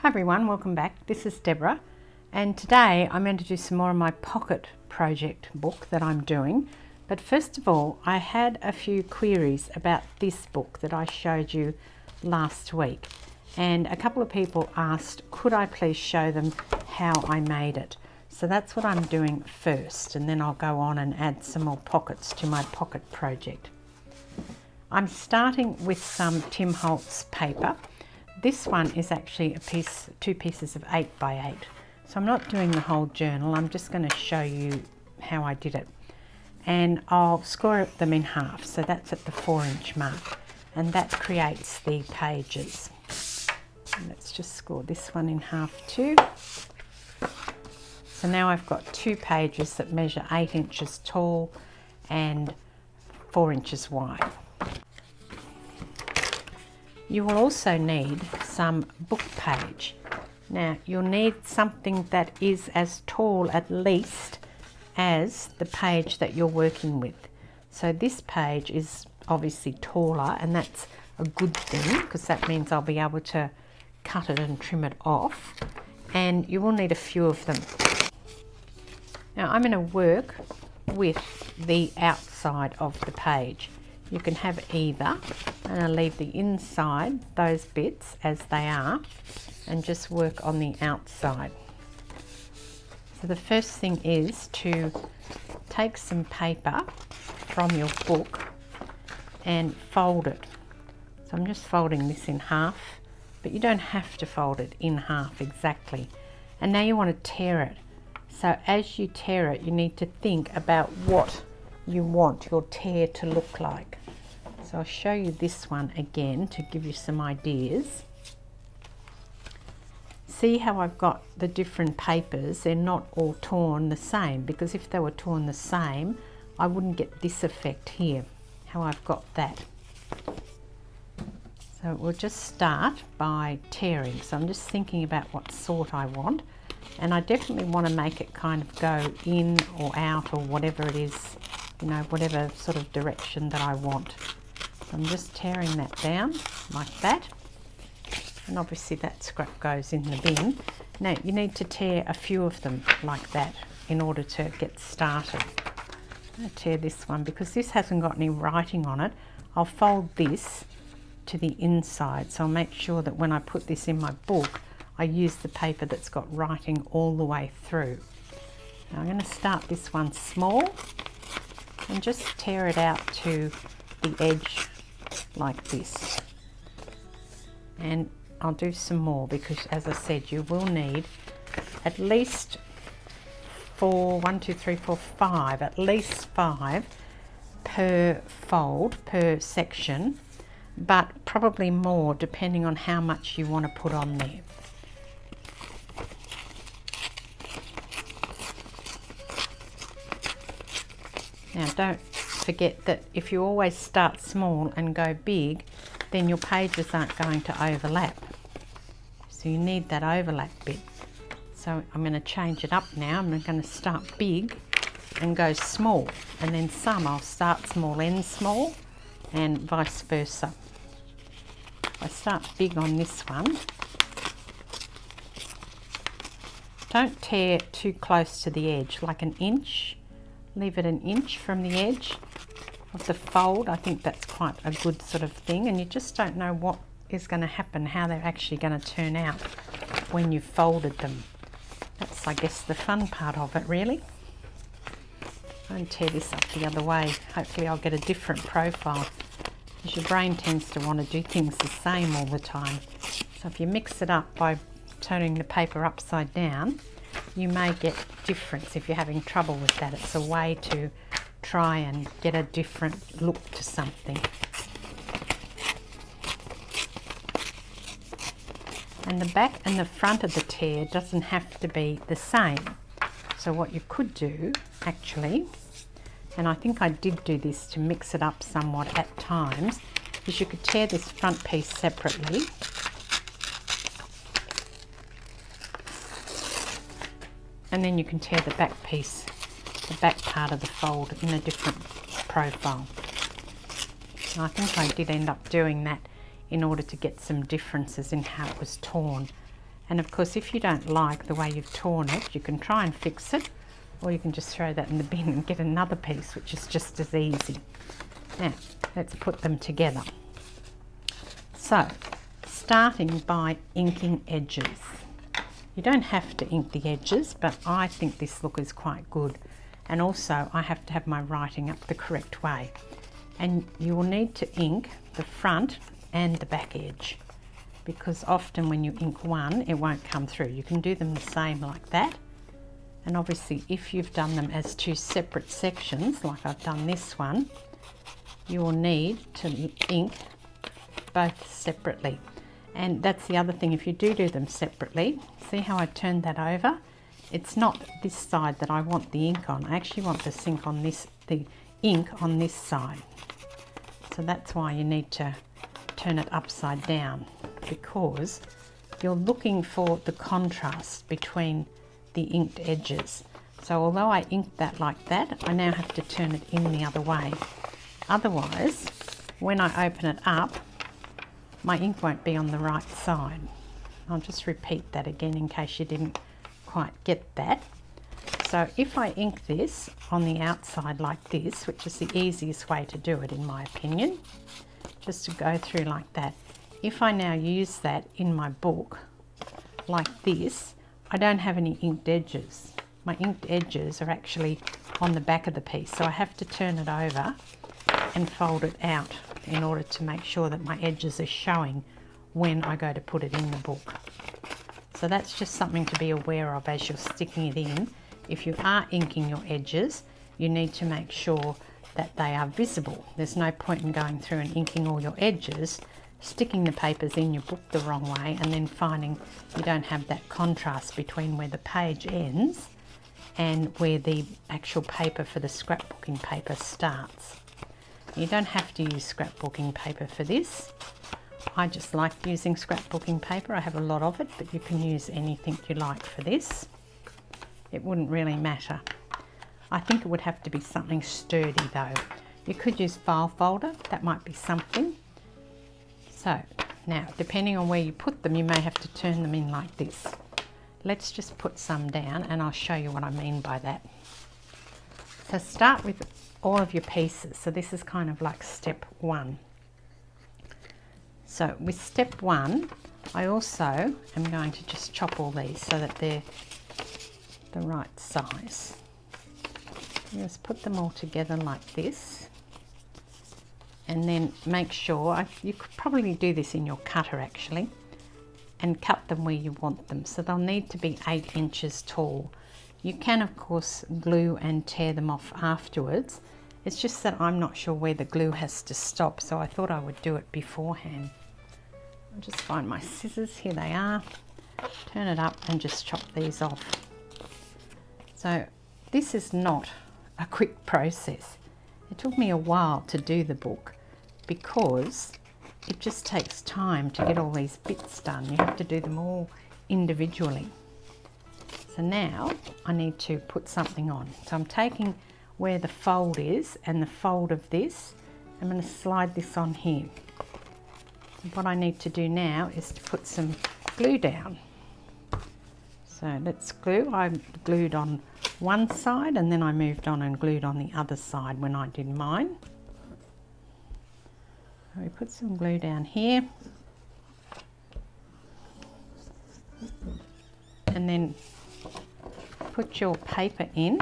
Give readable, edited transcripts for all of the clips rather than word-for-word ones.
Hi everyone, welcome back. This is Deborah, and today I'm going to do some more of my pocket project book that I'm doing. But first of all, I had a few queries about this book that I showed you last week, and a couple of people asked could I please show them how I made it. So that's what I'm doing first, and then I'll go on and add some more pockets to my pocket project. I'm starting with some Tim Holtz paper. This one is actually two pieces of 8 by 8. So I'm not doing the whole journal, I'm just going to show you how I did it. And I'll score them in half, so that's at the 4-inch mark. And that creates the pages. And let's just score this one in half too. So now I've got 2 pages that measure 8 inches tall and 4 inches wide. You will also need some book page. Now you'll need something that is as tall at least as the page that you're working with. So this page is obviously taller, and that's a good thing because that means I'll be able to cut it and trim it off, and you will need a few of them. Now I'm going to work with the outside of the page. You can have either, and I'll leave the inside, those bits as they are, and just work on the outside. So the first thing is to take some paper from your book and fold it. So I'm just folding this in half, but you don't have to fold it in half exactly. And now you want to tear it. So as you tear it, you need to think about what you want your tear to look like. So I'll show you this one again to give you some ideas. See how I've got the different papers? They're not all torn the same, because if they were torn the same, I wouldn't get this effect here, how I've got that. So we'll just start by tearing. So I'm just thinking about what sort I want, and I definitely want to make it kind of go in or out or whatever it is, you know, whatever sort of direction that I want. I'm just tearing that down like that, and obviously that scrap goes in the bin. Now you need to tear a few of them like that in order to get started. I'm going to tear this one because this hasn't got any writing on it. I'll fold this to the inside, so I'll make sure that when I put this in my book I use the paper that's got writing all the way through. Now I'm going to start this one small and just tear it out to the edge like this, and I'll do some more because, as I said, you will need at least 5, at least 5 per fold, per section, but probably more depending on how much you want to put on there. Now don't forget that if you always start small and go big, then your pages aren't going to overlap. So you need that overlap bit. So I'm going to change it up now. I'm going to start big and go small, and then some I'll start small, end small, and vice versa. I start big on this one. Don't tear too close to the edge, like an inch. Leave it an inch from the edge of the fold. I think that's quite a good sort of thing, and you just don't know what is going to happen, how they're actually going to turn out when you've folded them. That's, I guess, the fun part of it, really. I'll tear this up the other way. Hopefully I'll get a different profile, because your brain tends to want to do things the same all the time. So if you mix it up by turning the paper upside down, you may get difference. If you're having trouble with that, it's a way to try and get a different look to something. And the back and the front of the tear doesn't have to be the same. So what you could do actually, and I think I did do this to mix it up somewhat at times, is you could tear this front piece separately, and then you can tear the back piece, the back part of the fold, in a different profile. And I think I did end up doing that in order to get some differences in how it was torn. And of course, if you don't like the way you've torn it, you can try and fix it, or you can just throw that in the bin and get another piece, which is just as easy. Now, let's put them together. So, starting by inking edges. You don't have to ink the edges, but I think this look is quite good. And also, I have to have my writing up the correct way. And you will need to ink the front and the back edge, because often when you ink one, it won't come through. You can do them the same like that. And obviously, if you've done them as two separate sections, like I've done this one, you will need to ink both separately. And that's the other thing, if you do them separately, see how I turned that over? It's not this side that I want the ink on. I actually want the ink on this side. So that's why you need to turn it upside down, because you're looking for the contrast between the inked edges. So although I inked that like that, I now have to turn it in the other way. Otherwise, when I open it up, my ink won't be on the right side. I'll just repeat that again in case you didn't quite get that. So if I ink this on the outside like this, which is the easiest way to do it in my opinion, just to go through like that. If I now use that in my book like this, I don't have any inked edges. My inked edges are actually on the back of the piece, so I have to turn it over and fold it out in order to make sure that my edges are showing when I go to put it in the book. So that's just something to be aware of as you're sticking it in. If you are inking your edges, you need to make sure that they are visible. There's no point in going through and inking all your edges, sticking the papers in your book the wrong way, and then finding you don't have that contrast between where the page ends and where the actual paper for the scrapbooking paper starts. You don't have to use scrapbooking paper for this. I just like using scrapbooking paper. I have a lot of it, but you can use anything you like for this. It wouldn't really matter. I think it would have to be something sturdy though. You could use file folder, that might be something. So now, depending on where you put them, you may have to turn them in like this. Let's just put some down and I'll show you what I mean by that. So start with all of your pieces. So this is kind of like step one. So with step one, I also am going to just chop all these so that they're the right size. Just put them all together like this, and then make sure, you could probably do this in your cutter actually, and cut them where you want them. So they'll need to be 8 inches tall. You can of course glue and tear them off afterwards. It's just that I'm not sure where the glue has to stop, so I thought I would do it beforehand. I'll just find my scissors, here they are. Turn it up and just chop these off. So this is not a quick process. It took me a while to do the book because it just takes time to get all these bits done. You have to do them all individually. So now I need to put something on. So I'm taking where the fold is and the fold of this, I'm going to slide this on here. And what I need to do now is to put some glue down. So let's glue. I glued on one side and then I moved on and glued on the other side when I did mine. So we put some glue down here and then put your paper in.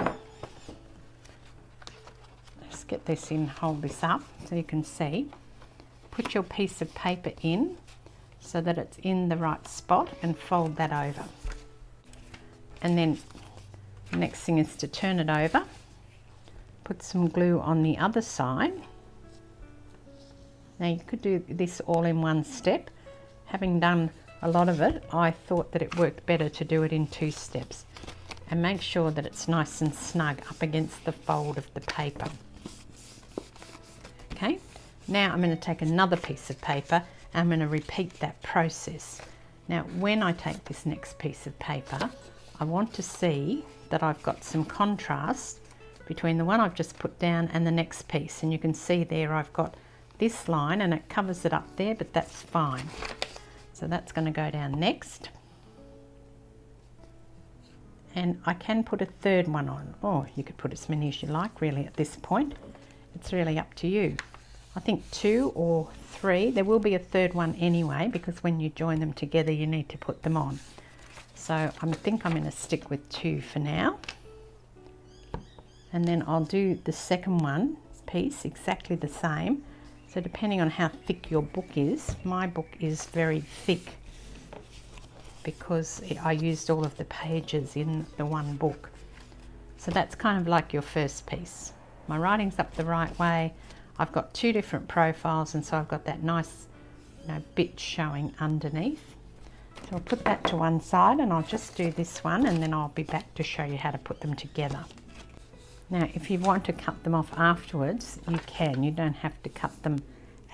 Just get this in, hold this up so you can see. Put your piece of paper in so that it's in the right spot and fold that over. And then the next thing is to turn it over, put some glue on the other side. Now you could do this all in one step. Having done a lot of it, I thought that it worked better to do it in 2 steps. And make sure that it's nice and snug up against the fold of the paper. Okay, now I'm going to take another piece of paper and I'm going to repeat that process. Now when I take this next piece of paper, I want to see that I've got some contrast between the one I've just put down and the next piece, and you can see there I've got this line and it covers it up there, but that's fine. So that's going to go down next. And I can put a third one on, or you could put as many as you like really at this point. It's really up to you. I think 2 or 3. There will be a third one anyway, because when you join them together you need to put them on. So I think I'm going to stick with 2 for now. And then I'll do the second one piece exactly the same. So depending on how thick your book is, my book is very thick because I used all of the pages in the one book. So that's kind of like your first piece. My writing's up the right way. I've got 2 different profiles, and so I've got that nice, bit showing underneath. So I'll put that to one side, and I'll just do this one, and then I'll be back to show you how to put them together. Now, if you want to cut them off afterwards, you can. You don't have to cut them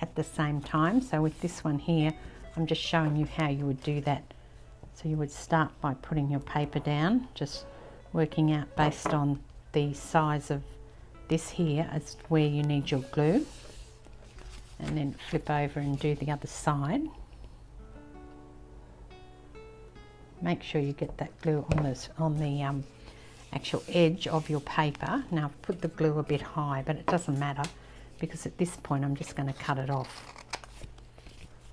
at the same time. So with this one here, I'm just showing you how you would do that. So you would start by putting your paper down, just working out based on the size of this here as where you need your glue, and then flip over and do the other side. Make sure you get that glue on the actual edge of your paper. Now I've put the glue a bit high, but it doesn't matter because at this point I'm just going to cut it off.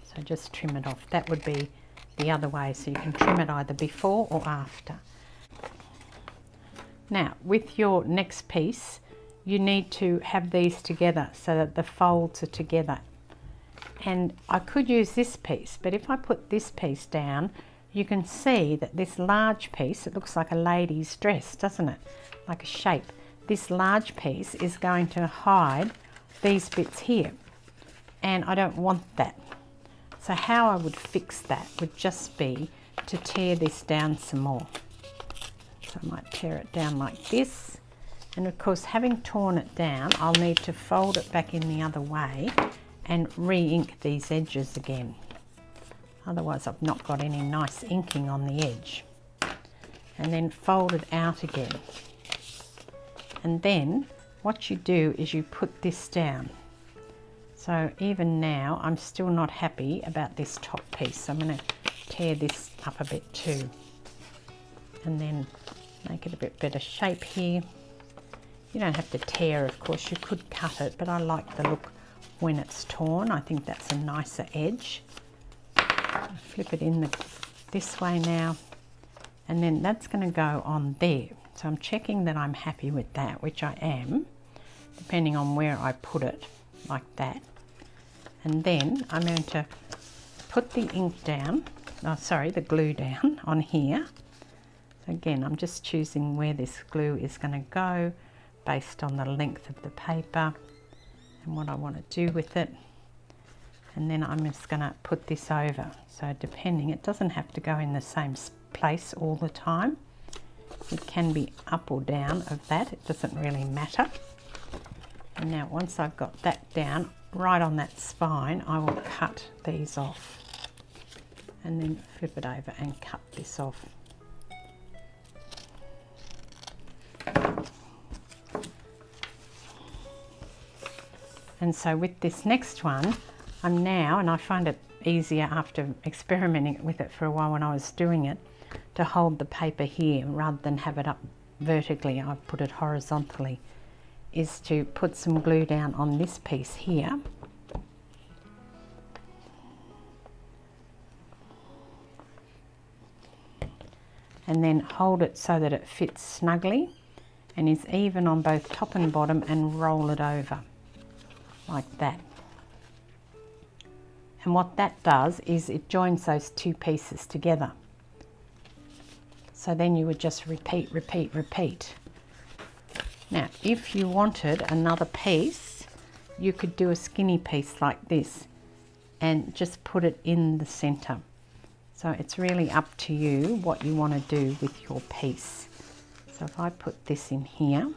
So just trim it off. That would be the other way, so you can trim it either before or after. Now with your next piece, you need to have these together so that the folds are together. And I could use this piece, but if I put this piece down, you can see that this large piece, it looks like a lady's dress, doesn't it? Like a shape. This large piece is going to hide these bits here, and I don't want that. So how I would fix that would just be to tear this down some more. So I might tear it down like this, and of course having torn it down, I'll need to fold it back in the other way and re-ink these edges again. Otherwise I've not got any nice inking on the edge. And then fold it out again. And then what you do is you put this down. So even now I'm still not happy about this top piece. So I'm going to tear this up a bit too. And then make it a bit better shape here. You don't have to tear, of course, you could cut it, but I like the look when it's torn. I think that's a nicer edge. Flip it in this way now, and then that's going to go on there. So I'm checking that I'm happy with that, which I am, depending on where I put it, like that. And then I'm going to put the ink down, the glue down on here. So again, I'm just choosing where this glue is going to go based on the length of the paper and what I want to do with it. And then I'm just going to put this over. So depending, it doesn't have to go in the same place all the time. It can be up or down of that. It doesn't really matter. And now once I've got that down, right on that spine, I will cut these off. And then flip it over and cut this off. And so with this next one, I'm now, and I find it easier after experimenting with it for a while when I was doing it, to hold the paper here rather than have it up vertically. I've put it horizontally, is to put some glue down on this piece here. And then hold it so that it fits snugly and is even on both top and bottom, and roll it over like that. And what that does is it joins those 2 pieces together. So then you would just repeat, repeat, repeat. Now, if you wanted another piece, you could do a skinny piece like this and just put it in the center. So it's really up to you what you want to do with your piece. So if I put this in here,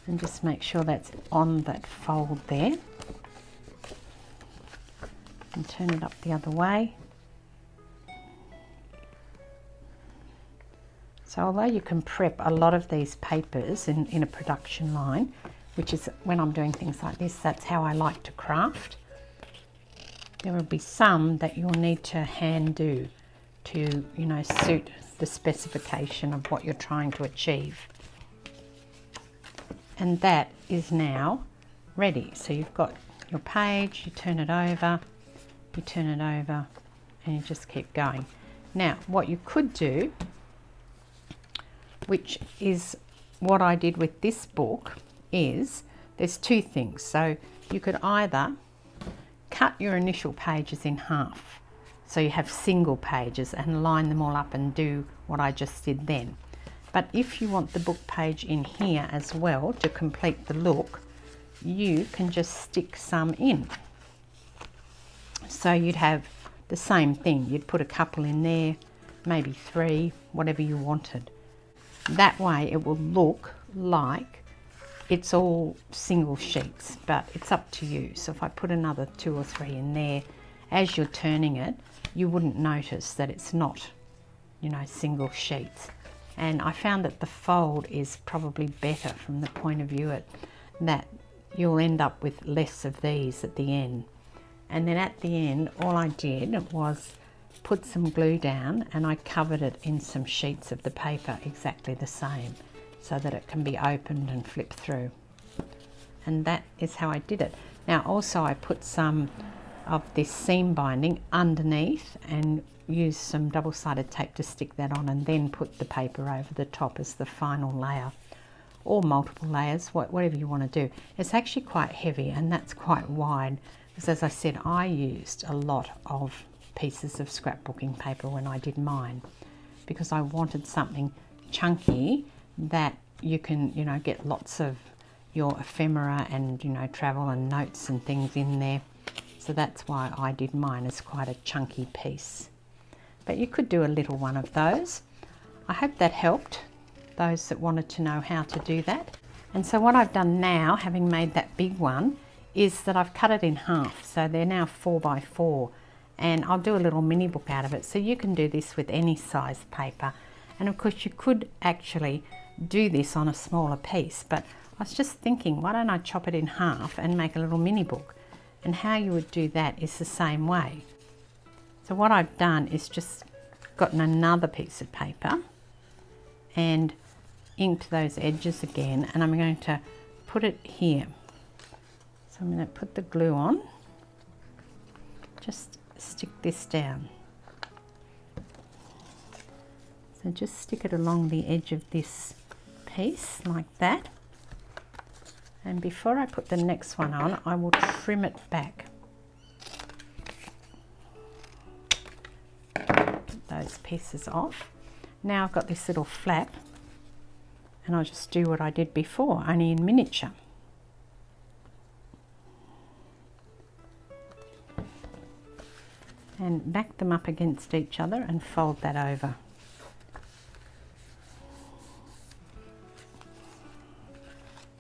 and just make sure that's on that fold there, and turn it up the other way. So although you can prep a lot of these papers in a production line, which is when I'm doing things like this, that's how I like to craft. There will be some that you'll need to hand do to, you know, suit the specification of what you're trying to achieve. And that is now ready. So you've got your page, you turn it over, and you just keep going. Now, what you could do, which is what I did with this book, is there's two things. So you could either cut your initial pages in half, so you have single pages, and line them all up and do what I just did then. But if you want the book page in here as well to complete the look, you can just stick some in. So you'd have the same thing. You'd put a couple in there, maybe 3, whatever you wanted. That way it will look like it's all single sheets, but it's up to you. So if I put another 2 or 3 in there, as you're turning it, you wouldn't notice that it's not, you know, single sheets. And I found that the fold is probably better from the point of view that you'll end up with less of these at the end. And then at the end, all I did was put some glue down, and I covered it in some sheets of the paper exactly the same, so that it can be opened and flipped through. And that is how I did it. Now also I put some of this seam binding underneath and used some double-sided tape to stick that on, and then put the paper over the top as the final layer, or multiple layers, whatever you want to do. It's actually quite heavy, and that's quite wide, because as I said, I used a lot of pieces of scrapbooking paper when I did mine, because I wanted something chunky that you can, you know, get lots of your ephemera and, you know, travel and notes and things in there. So that's why I did mine as quite a chunky piece. But you could do a little one of those. I hope that helped those that wanted to know how to do that. And so what I've done now, having made that big one, is that I've cut it in half. So they're now 4 by 4, and I'll do a little mini book out of it. So you can do this with any size paper. And of course you could actually do this on a smaller piece, but I was just thinking, why don't I chop it in half and make a little mini book? And how you would do that is the same way. So what I've done is just gotten another piece of paper and inked those edges again, and I'm going to put it here. So I'm going to put the glue on, just stick this down. So just stick it along the edge of this piece like that. And before I put the next one on, I will trim it back. Get those pieces off. Now I've got this little flap, and I'll just do what I did before, only in miniature. And back them up against each other and fold that over.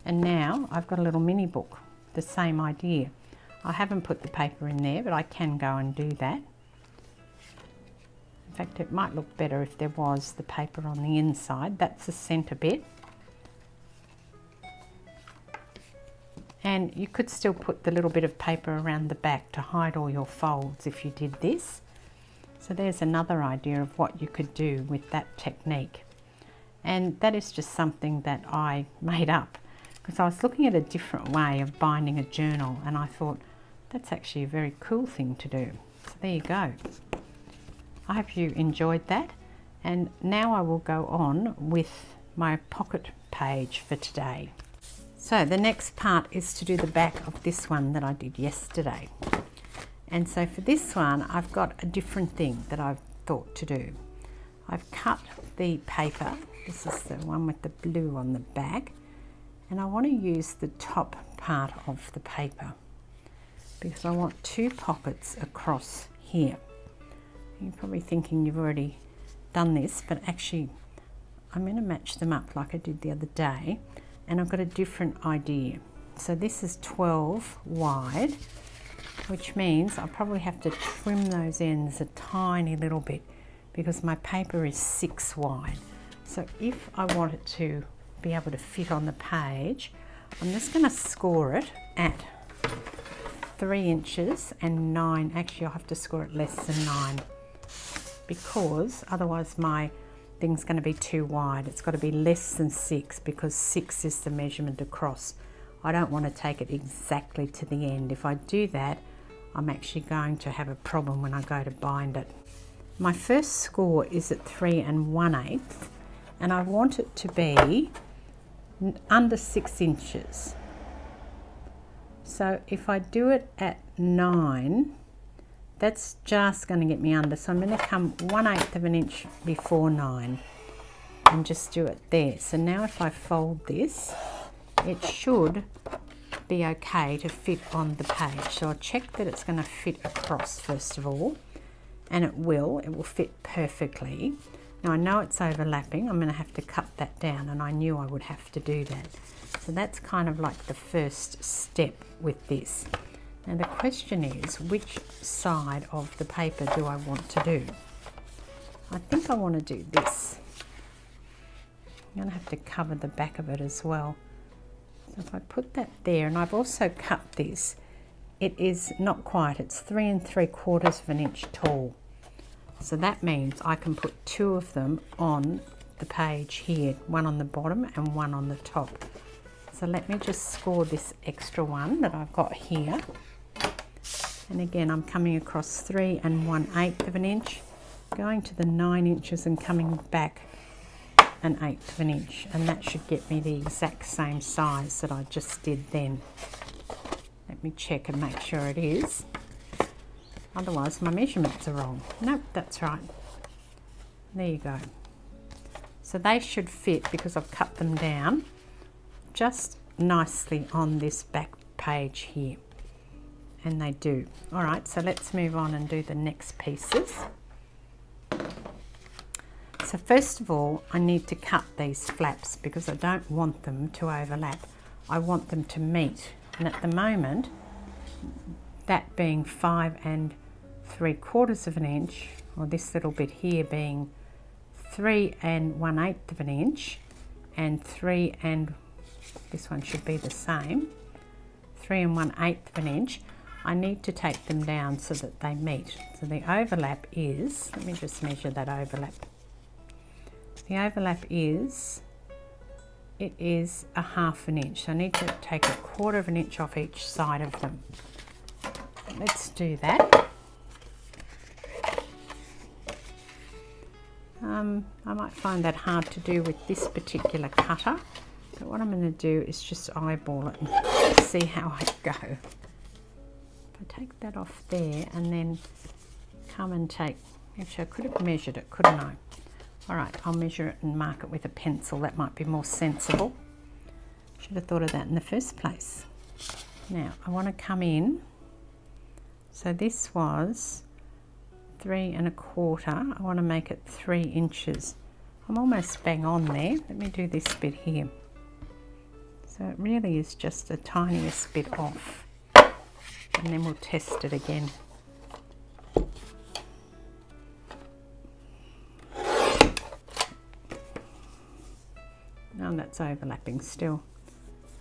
And now I've got a little mini book, the same idea. I haven't put the paper in there, but I can go and do that. In fact, it might look better if there was the paper on the inside. That's the centre bit. And you could still put the little bit of paper around the back to hide all your folds if you did this. So there's another idea of what you could do with that technique. And that is just something that I made up, because I was looking at a different way of binding a journal, and I thought that's actually a very cool thing to do. So there you go. I hope you enjoyed that, and now I will go on with my pocket page for today. So the next part is to do the back of this one that I did yesterday. And so for this one, I've got a different thing that I've thought to do. I've cut the paper. This is the one with the blue on the back. And I want to use the top part of the paper because I want 2 pockets across here. You're probably thinking you've already done this, but actually I'm going to match them up like I did the other day, and I've got a different idea. So this is 12 wide, which means I'll probably have to trim those ends a tiny little bit because my paper is 6 wide. So if I want it to be able to fit on the page, I'm just going to score it at 3 inches and 9, actually I'll have to score it less than 9 because otherwise my thing's going to be too wide. It's got to be less than 6 because 6 is the measurement across. I don't want to take it exactly to the end. If I do that, I'm actually going to have a problem when I go to bind it. My first score is at 3 1/8 and I want it to be under 6 inches. So if I do it at 9, that's just going to get me under. So I'm going to come 1/8 of an inch before 9 and just do it there. So now if I fold this, it should be okay to fit on the page. So I'll check that it's going to fit across first of all, and it will fit perfectly. Now I know it's overlapping, I'm going to have to cut that down, and I knew I would have to do that. So that's kind of like the first step with this. Now the question is, which side of the paper do I want to do? I think I want to do this. I'm going to have to cover the back of it as well. So if I put that there, and I've also cut this, it is not quite, it's 3 3/4 of an inch tall. So that means I can put 2 of them on the page here, one on the bottom and one on the top. So let me just score this extra one that I've got here. And again, I'm coming across 3 1/8 of an inch, going to the 9 inches and coming back 1/8 of an inch, and that should get me the exact same size that I just did then. Let me check and make sure it is. Otherwise my measurements are wrong. Nope, that's right. There you go. So they should fit because I've cut them down just nicely on this back page here. And they do. All right, so let's move on and do the next pieces. So first of all, I need to cut these flaps because I don't want them to overlap. I want them to meet. And at the moment, that being 5 3/4 of an inch, or this little bit here being 3 1/8 of an inch, and 3 and this one should be the same, 3 1/8 of an inch, I need to take them down so that they meet. So the overlap is, let me just measure that overlap. The overlap is, it is 1/2 an inch. So I need to take 1/4 of an inch off each side of them. Let's do that. I might find that hard to do with this particular cutter. But what I'm going to do is just eyeball it and see how I go. If I take that off there and then come and take, actually I could have measured it, couldn't I? All right, I'll measure it and mark it with a pencil. That might be more sensible. Should have thought of that in the first place. Now, I want to come in. So this was 3 1/4. I want to make it 3 inches. I'm almost bang on there. Let me do this bit here. So it really is just the tiniest bit off. And then we'll test it again. No, that's overlapping still.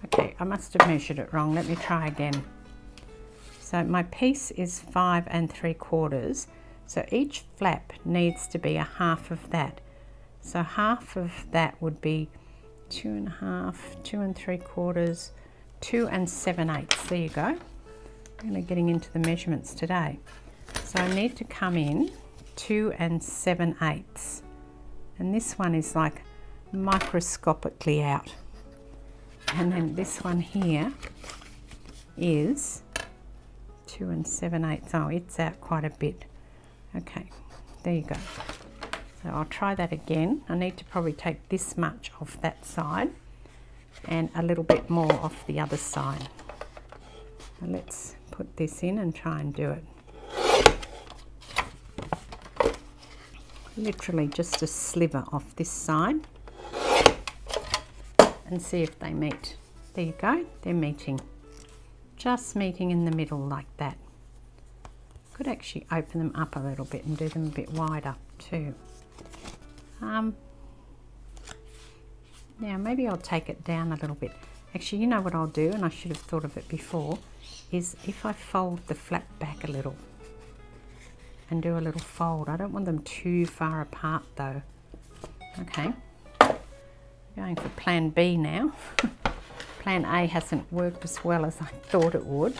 Okay, I must have measured it wrong. Let me try again. So my piece is 5 3/4. So each flap needs to be 1/2 of that. So 1/2 of that would be 2 1/2, 2 3/4, 2 7/8. There you go. I'm really getting into the measurements today. So I need to come in 2 7/8. And this one is like microscopically out. And then this one here is 2 7/8. Oh, it's out quite a bit. Okay, there you go. So I'll try that again. I need to probably take this much off that side and a little bit more off the other side. Now let's put this in and try and do it. Literally just a sliver off this side and see if they meet. There you go, they're meeting. Just meeting in the middle like that. Could actually open them up a little bit and do them a bit wider too. Now maybe I'll take it down a little bit. Actually, you know what I'll do, and I should have thought of it before, is if I fold the flap back a little and do a little fold. I don't want them too far apart though. Okay, going for plan B now. Plan A hasn't worked as well as I thought it would.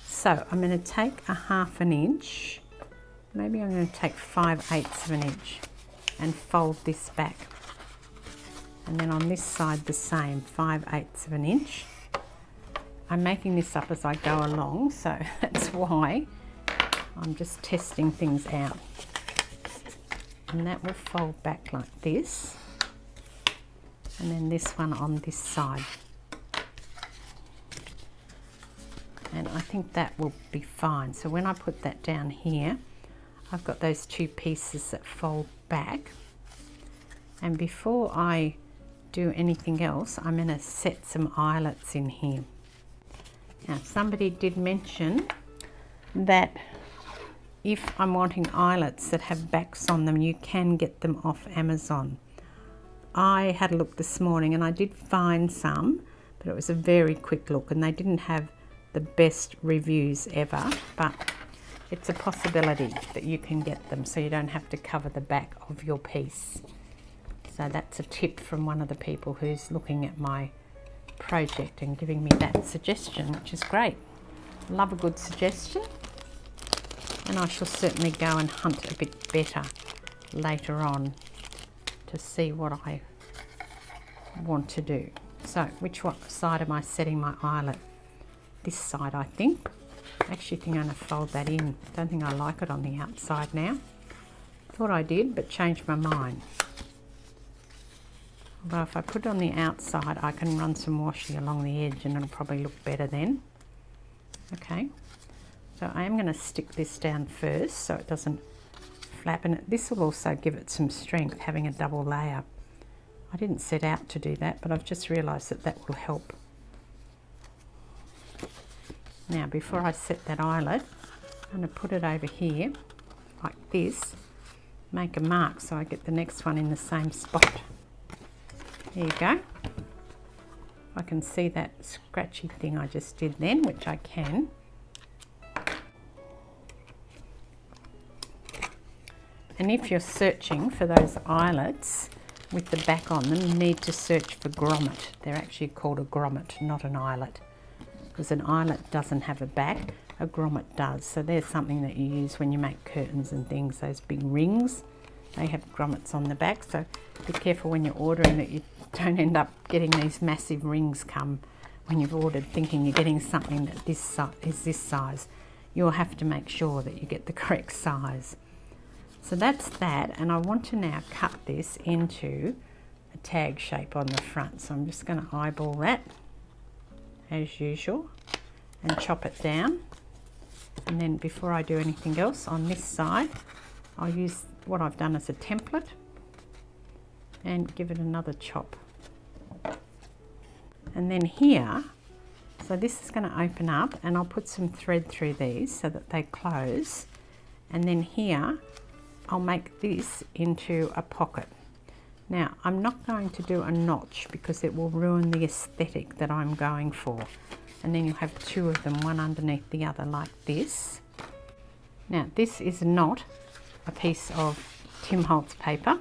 So I'm going to take a 1/2 inch, maybe I'm going to take 5/8 of an inch and fold this back. And then on this side the same, 5/8 of an inch. I'm making this up as I go along, so that's why I'm just testing things out. And that will fold back like this. And then this one on this side. And I think that will be fine. So when I put that down here, I've got those 2 pieces that fold back. And before I do anything else, I'm going to set some eyelets in here. Now, somebody did mention that if I'm wanting eyelets that have backs on them, you can get them off Amazon. I had a look this morning and I did find some, but it was a very quick look and they didn't have the best reviews ever, but it's a possibility that you can get them so you don't have to cover the back of your piece. So that's a tip from one of the people who's looking at my project and giving me that suggestion, which is great. Love a good suggestion. And I shall certainly go and hunt a bit better later on to see what I want to do. So which side am I setting my eyelet? This side, I think. I actually think I'm going to fold that in. Don't think I like it on the outside now. Thought I did, but changed my mind. Although if I put it on the outside, I can run some washi along the edge and it'll probably look better then. Okay, so I am going to stick this down first so it doesn't flap, and this will also give it some strength, having a double layer. I didn't set out to do that, but I've just realised that that will help. Now, before I set that eyelet, I'm going to put it over here like this, make a mark so I get the next one in the same spot. There you go. I can see that scratchy thing I just did then, which I can. And if you're searching for those eyelets with the back on them, you need to search for grommet. They're actually called a grommet, not an eyelet. Because an eyelet doesn't have a back, a grommet does. So there's something that you use when you make curtains and things, those big rings. They have grommets on the back, so be careful when you're ordering that you don't end up getting these massive rings come when you've ordered thinking you're getting something that is this size. You'll have to make sure that you get the correct size. So that's that, and I want to now cut this into a tag shape on the front. So I'm just going to eyeball that as usual and chop it down. And then before I do anything else on this side, I'll use what I've done as a template and give it another chop. And then here, so this is going to open up and I'll put some thread through these so that they close. And then here, I'll make this into a pocket. Now, I'm not going to do a notch because it will ruin the aesthetic that I'm going for. And then you'll have 2 of them, one underneath the other like this. Now, this is not a piece of Tim Holtz paper.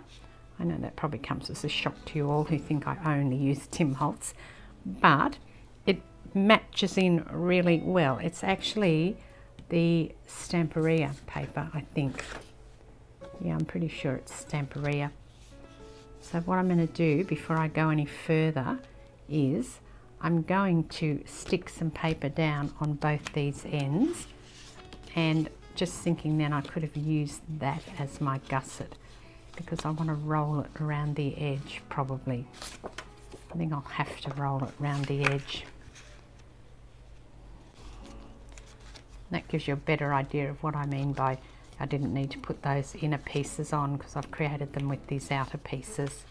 I know that probably comes as a shock to you all who think I only use Tim Holtz, but it matches in really well. It's actually the Stamperia paper, I think. Yeah, I'm pretty sure it's Stamperia. So what I'm going to do before I go any further is I'm going to stick some paper down on both these ends, and just thinking then I could have used that as my gusset because I want to roll it around the edge probably. I think I'll have to roll it around the edge. That gives you a better idea of what I mean by I didn't need to put those inner pieces on because I've created them with these outer pieces.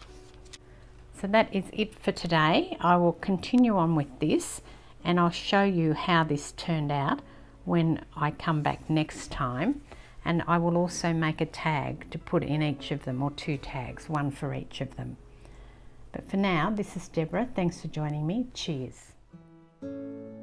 So that is it for today. I will continue on with this and I'll show you how this turned out when I come back next time, and I will also make a tag to put in each of them, or 2 tags, one for each of them. But for now, this is Deborah. Thanks for joining me. Cheers. bye.